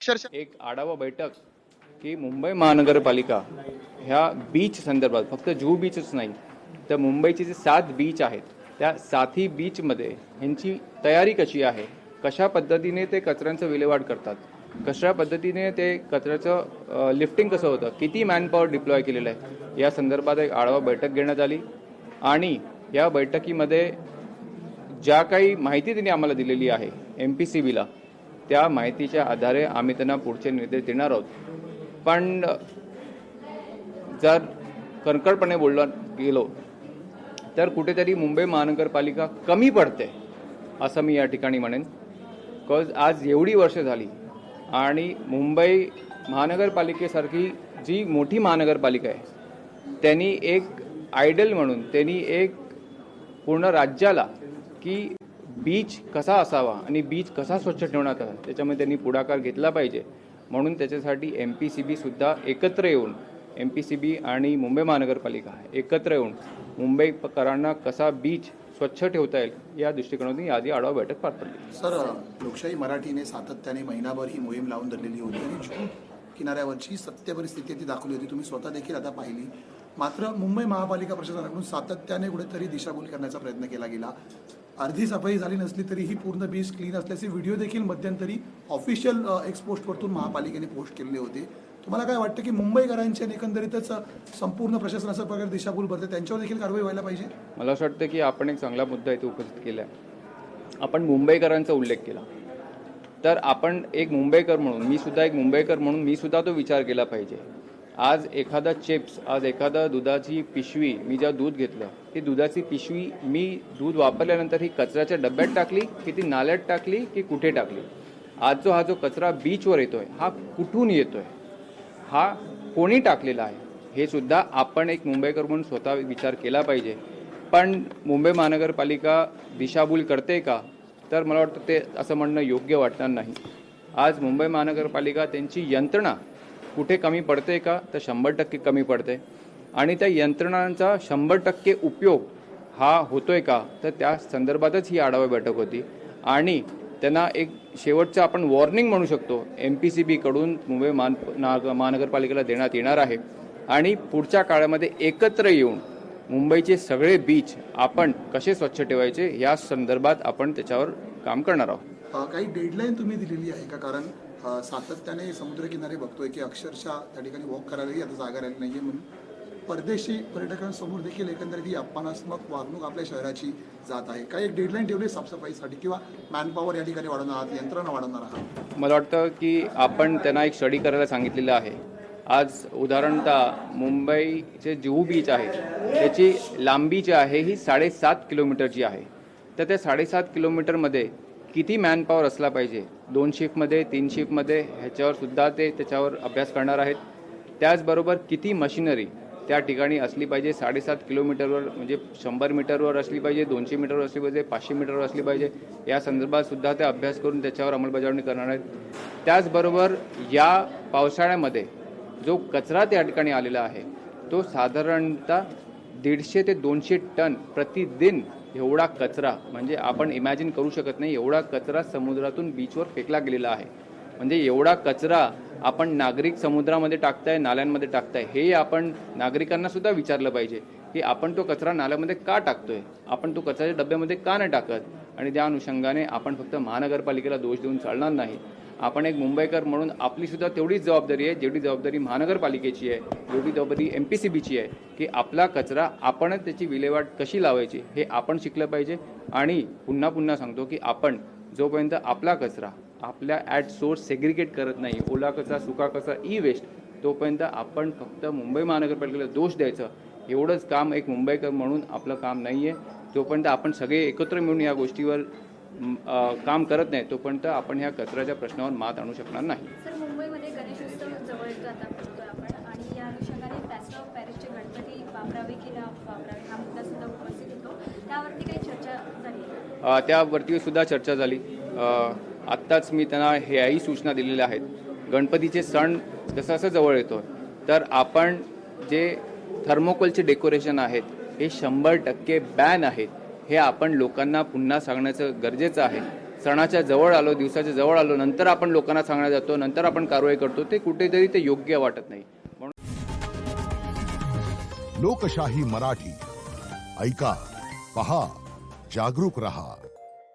अक्षरशः एक आढावा बैठक की मुंबई महानगरपालिका ह्या बीच संदर्भात फक्त जुहू बीचच नाही तर मुंबईचे जे 7 बीच आहेत त्या 7ही बीचमध्ये ह्यांची तयारी कशी आहे, कशा पद्धतीने ते कचऱ्यांचं विल्हेवाट करतात, कशा पद्धतीने ते कचऱ्याचं लिफ्टिंग कसं होतं, किती मॅनपॉवर डिप्लॉय केलेलं आहे, या संदर्भात एक आढावा बैठक घेण्यात आली. आणि या बैठकीमध्ये ज्या काही माहिती त्यांनी आम्हाला दिलेली आहे MPCBला, त्या माहितीच्या आधारे आम्ही त्यांना पुढचे निर्देश देणार आहोत. पण जर कणखरपणे बोलला गेलो तर कुठेतरी मुंबई महानगरपालिका कमी पडते असं मी या ठिकाणी म्हणेन. बिकॉज आज एवढी वर्ष झाली आणि मुंबई महानगरपालिकेसारखी जी मोठी महानगरपालिका आहे त्यांनी एक आयडल म्हणून त्यांनी एक पूर्ण राज्याला की बीच कसा असावा आणि बीच कसा स्वच्छ ठेवण्यात आला त्याच्यामध्ये त्यांनी पुढाकार घेतला पाहिजे. म्हणून त्याच्यासाठी MPCB सुद्धा एकत्र येऊन, MPCB आणि मुंबई महानगरपालिका एकत्र येऊन मुंबईकरांना कसा बीच स्वच्छ ठेवता येईल या दृष्टिकोनातून यादी आढावा बैठक पार पडली. सर, लोकशाही मराठीने सातत्याने महिनाभर ही मोहीम लावून धरलेली होती आणि जुहू किनाऱ्यावरची सत्य परिस्थिती ती दाखवली होती, तुम्ही स्वतः देखील आता पाहिली. मात्र मुंबई महापालिका प्रशासनाकडून सातत्याने कुठेतरी दिशाभूल करण्याचा प्रयत्न केला गेला. अर्धी सफाई झाली नसली तरी ही पूर्ण बीच क्लीन असल्याचे व्हिडिओ देखील मध्यंतरी ऑफिशियल एक्सपोस्टवरतून महापालिकेने पोस्ट केलेले होते. तुम्हाला काय वाटतं की मुंबईकरांच्या एकंदरीतच संपूर्ण प्रशासन अशा प्रकारे दिशाभूल भरते, त्यांच्यावर देखील कारवाई व्हायला पाहिजे? मला असं वाटतं की आपण एक चांगला मुद्दा इथे उपस्थित केला आहे. आपण मुंबईकरांचा उल्लेख केला तर आपण एक मुंबईकर म्हणून, मी सुद्धा एक मुंबईकर म्हणून मी सुद्धा तो विचार केला पाहिजे. आज एखादा चिप्स, आज एखादा दुधाची पिशवी, मी जेव्हा दूध घेतलं ती दुधाची पिशवी मी दूध वापरल्यानंतर ही कचऱ्याच्या डब्यात टाकली की ती नाल्यात टाकली की कुठे टाकली. आज हा जो कचरा बीचवर येतोय हा कुठून येतोय, हा कोणी टाकलेला आहे, हे सुद्धा आपण एक मुंबईकर म्हणून स्वतः विचार केला पाहिजे. पण मुंबई महानगरपालिका दिशाभूल करते का, तर मला वाटतं ते असं म्हणणं योग्य वाटणार नाही. आज मुंबई महानगरपालिका त्यांची यंत्रणा कुठे कमी पडते का, तर 100% कमी पडते. आणि त्या यंत्रणांचा 100% उपयोग हा होतोय का, तर त्या संदर्भातच ही आढावा बैठक होती. आणि त्यांना एक शेवटचं आपण वॉर्निंग म्हणू शकतो MPCB कडून मुंबई महानगरपालिकेला देण्यात येणार आहे. आणि पुढच्या काळामध्ये एकत्र येऊन मुंबईचे सगळे बीच आपण कसे स्वच्छ ठेवायचे या संदर्भात आपण त्याच्यावर काम करणार आहोत. काही डेडलाईन तुम्ही दिलेली आहे का? कारण सातत्याने समुद्रकिनारे बघतोय की अक्षरशः त्या ठिकाणी वॉक करायलाही आता जागा राहिली नाहीये, म्हणून परदेशी पर्यटकांसमोर देखील एकंदरीत ही अपमानात्मक वागणूक आपल्या शहराची जात आहे. काही एक डेडलाईन ठेवली साफसफाईसाठी किंवा मॅनपॉवर या ठिकाणी वाढवणार आहात, यंत्रणा वाढवणार आहात? मला वाटतं की आपण त्यांना एक स्टडी करायला सांगितलेलं आहे. आज उदाहरणतः मुंबईचे जुहू बीच आहे त्याची लांबी जी आहे ही 7.5 किलोमीटरची आहे. तर त्या 7.5 किलोमीटरमध्ये किती मॅनपॉवर असला पाहिजे, 2 शिफ्टमध्ये 3 शिफ्टमध्ये, ह्याच्यावर सुद्धा ते त्याच्यावर अभ्यास करणार आहेत. त्याचबरोबर किती मशिनरी त्या ठिकाणी असली पाहिजे, 7.5 किलोमीटरवर म्हणजे 100 मीटरवर असली पाहिजे, 200 मीटरवर असली पाहिजे, 500 मीटरवर असली पाहिजे, या संदर्भात सुद्धा ते अभ्यास करून त्याच्यावर अंमलबजावणी करणार आहेत. त्याचबरोबर या पावसाळ्यामध्ये जो कचरा त्या ठिकाणी आलेला आहे तो साधारणतः 150 ते 200 टन प्रतिदिन एवढा कचरा, म्हणजे आपण इमॅजिन करू शकत नाही एवढा कचरा समुद्रातून बीचवर फेकला गेलेला आहे. म्हणजे एवढा कचरा आपण नागरिक समुद्रामध्ये टाकताय, नाल्यांमध्ये टाकताय, हे आपण नागरिकांना सुद्धा विचारलं पाहिजे की आपण तो कचरा नाल्यामध्ये का टाकतोय, आपण तो कचऱ्याच्या डब्यामध्ये का नाही टाकत. आणि त्या अनुषंगाने आपण फक्त महानगरपालिकेला दोष देऊन चालणार नाही. आपण एक मुंबईकर म्हणून आपली सुद्धा तेवढीच जबाबदारी आहे जेवढी जबाबदारी महानगरपालिकेची आहे, जेवढी जबाबदारी MPCBची आहे की आपला कचरा आपणच त्याची विल्हेवाट कशी लावायची हे आपण शिकलं पाहिजे. आणि पुन्हा पुन्हा सांगतो की आपण जोपर्यंत आपला कचरा आपल्या ॲट सोर्स सेग्रिगेट करत नाही, ओला कचरा, सुका कचरा, ई-वेस्ट, तोपर्यंत आपण फक्त मुंबई महानगरपालिकेला दोष द्यायचं एवढंच काम एक मुंबईकर म्हणून आपलं काम नाही आहे. जोपर्यंत आपण सगळे एकत्र मिळून या गोष्टीवर काम करत नाही तोपर्यंत आपण ह्या कचऱ्याच्या प्रश्नावर मात आणू शकणार नाही. सर, मुंबईमध्ये गणेशोत्सव जवळ येतो आता बघतोय आपण, आणि या अनुषंगाने प्लॅस्टर ऑफ पॅरिसचे गणपती वापरावे की न वापरावे हा मुद्दा सुद्धा उपस्थित होतो. त्यावरती काही चर्चा झाली? त्यावरती सुद्धा चर्चा झाली. आत्ताच मी त्यांना ह्याही सूचना दिलेल्या आहेत. गणपतीचे सण जसं जसं जवळ येतो तर आपण जे थर्मोकोलचे डेकोरेशन आहेत हे 100% बॅन आहेत, हे आपण लोकांना पुन्हा सांगण्याचं गरजेचं आहे. सणाच्या जवळ आलो, दिवसाच्या जवळ आलो, नंतर आपण लोकांना सांगण्यात जातो, नंतर आपण कारवाई करतो, ते कुठेतरी ते योग्य वाटत नाही. लोकशाही मराठी ऐका, पहा, जागरूक रहा.